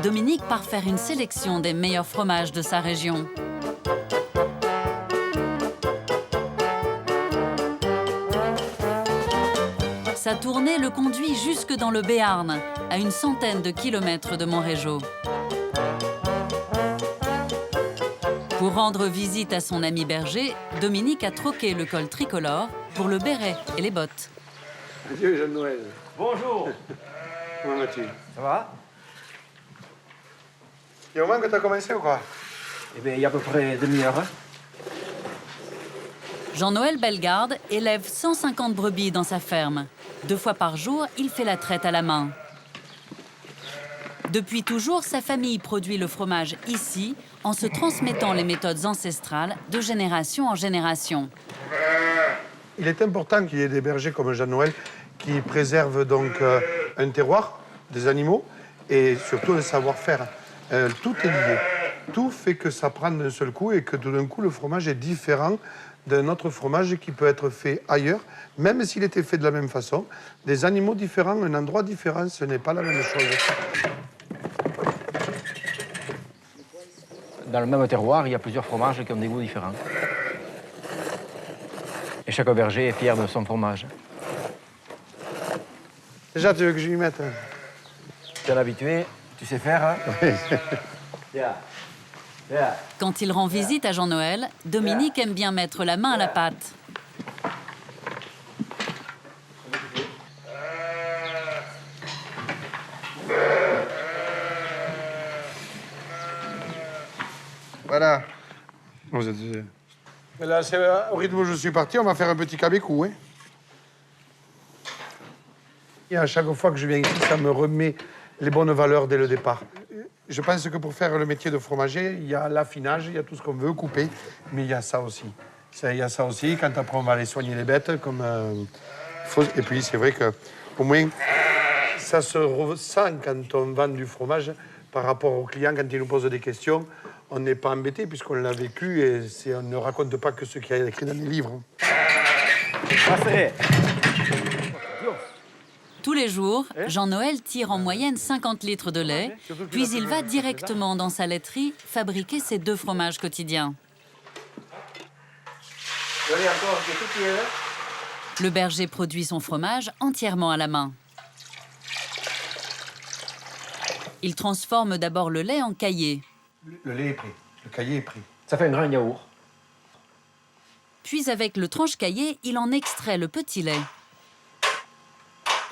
Dominique part faire une sélection des meilleurs fromages de sa région. Sa tournée le conduit jusque dans le Béarn, à une centaine de kilomètres de Montrégeau. Pour rendre visite à son ami berger, Dominique a troqué le col tricolore pour le béret et les bottes. Adieu, Jean-Noël. Bonjour. Comment vas-tu? Ça va? Il y a au moins que tu as commencé ou quoi? Eh bien, il y a à peu près demi-heure. Hein. Jean-Noël Bellegarde élève 150 brebis dans sa ferme. 2 fois par jour, il fait la traite à la main. Depuis toujours, sa famille produit le fromage ici, en se transmettant les méthodes ancestrales de génération en génération. Il est important qu'il y ait des bergers comme Jean-Noël qui préservent donc un terroir, des animaux et surtout le savoir-faire. Tout est lié. Tout fait que ça prend d'un seul coup et que tout d'un coup, le fromage est différent d'un autre fromage qui peut être fait ailleurs, même s'il était fait de la même façon. Des animaux différents, un endroit différent, ce n'est pas la même chose. Dans le même terroir, il y a plusieurs fromages qui ont des goûts différents. Et chaque berger est fier de son fromage. Déjà, tu veux que je lui mette? Tu es habitué, tu sais faire. Hein? Yeah. Yeah. Quand il rend visite à Jean-Noël, Dominique aime bien mettre la main à la pâte. Voilà. Vous êtes... Mais là, c'est au rythme où je suis parti, on va faire un petit cabécou, hein. Et à chaque fois que je viens ici, ça me remet les bonnes valeurs dès le départ. Je pense que pour faire le métier de fromager, il y a l'affinage, il y a tout ce qu'on veut couper, mais il y a ça aussi. Il y a ça aussi, quand après on va aller soigner les bêtes, comme et puis c'est vrai que au moins ça se ressent quand on vend du fromage par rapport aux clients, quand ils nous posent des questions. On n'est pas embêté puisqu'on l'a vécu et on ne raconte pas que ce qui est écrit dans les livres. Tous les jours, Jean-Noël tire en moyenne 50 litres de lait, puis il va directement dans sa laiterie fabriquer ses 2 fromages quotidiens. Le berger produit son fromage entièrement à la main. Il transforme d'abord le lait en caillé. Le lait est pris, le caillé est pris. Ça fait un grand yaourt. Puis avec le tranche-caillé, il en extrait le petit lait.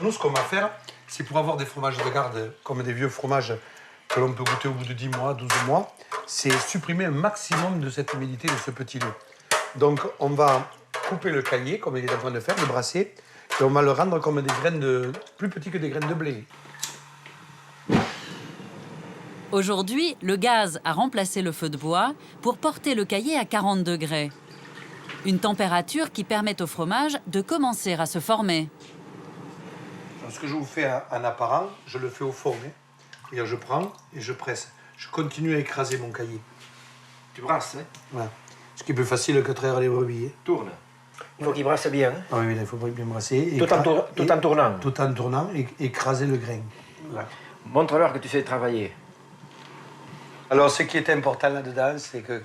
Nous, ce qu'on va faire, c'est pour avoir des fromages de garde, comme des vieux fromages que l'on peut goûter au bout de 10 mois, 12 mois, c'est supprimer un maximum de cette humidité de ce petit lait. Donc, on va couper le caillé, comme il est en train de faire, le brasser, et on va le rendre comme des graines de... plus petit que des graines de blé. Aujourd'hui, le gaz a remplacé le feu de bois pour porter le caillé à 40 degrés. Une température qui permet au fromage de commencer à se former. Ce que je vous fais en apparent, je le fais au four. Et je prends et je presse. Je continue à écraser mon caillé. Tu brasses, hein? Voilà. Ce qui est plus facile que traire les brebis. Tourne. Il faut qu'il brasse bien. Hein? Ah oui, il faut bien brasser. Tout en tournant. Tout en tournant et écraser le grain. Là. Montre-leur que tu sais travailler. Alors, ce qui est important là-dedans, c'est que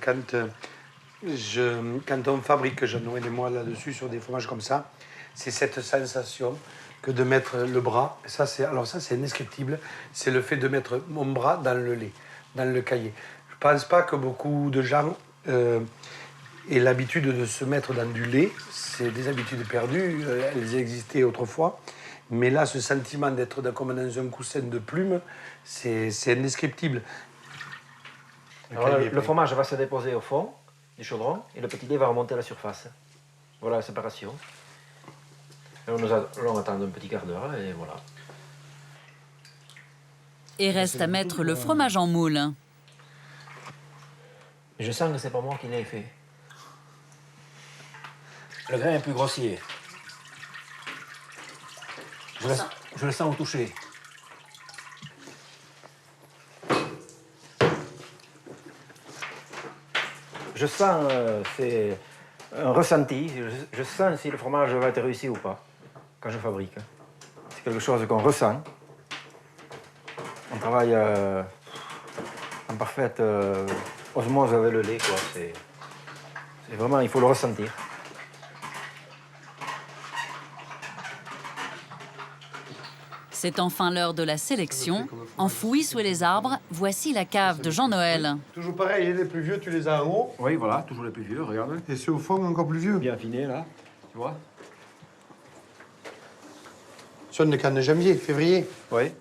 quand on fabrique, Jean-Noël et moi, là-dessus, sur des fromages comme ça, c'est cette sensation que de mettre le bras. Ça, c'est indescriptible. C'est le fait de mettre mon bras dans le lait, dans le caillé. Je ne pense pas que beaucoup de gens aient l'habitude de se mettre dans du lait. C'est des habitudes perdues. Elles existaient autrefois. Mais là, ce sentiment d'être comme dans un coussin de plumes, c'est indescriptible. Alors, le fromage va se déposer au fond du chaudron et le petit lait va remonter à la surface. Voilà la séparation. Et on attend un petit quart d'heure et voilà. Et reste à mettre le fromage en moule. Je sens que c'est pas moi qui l'ai fait. Le grain est plus grossier. Je le sens au toucher. Je sens, c'est un ressenti. Je sens si le fromage va être réussi ou pas quand je fabrique. C'est quelque chose qu'on ressent. On travaille en parfaite osmose avec le lait, quoi. C'est vraiment, il faut le ressentir. C'est enfin l'heure de la sélection. Enfouie sous les arbres, voici la cave de Jean-Noël. Toujours pareil, les plus vieux, tu les as en haut. Oui, voilà, toujours les plus vieux, regarde. Et ceux au fond, encore plus vieux. Bien affinés, là, tu vois. Ce sont des cannes de janvier, février. Oui.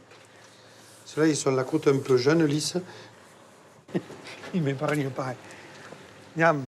Ceux-là, ils sont la croûte un peu jeune, lisse. Ils m'épargnent pareil. Niam,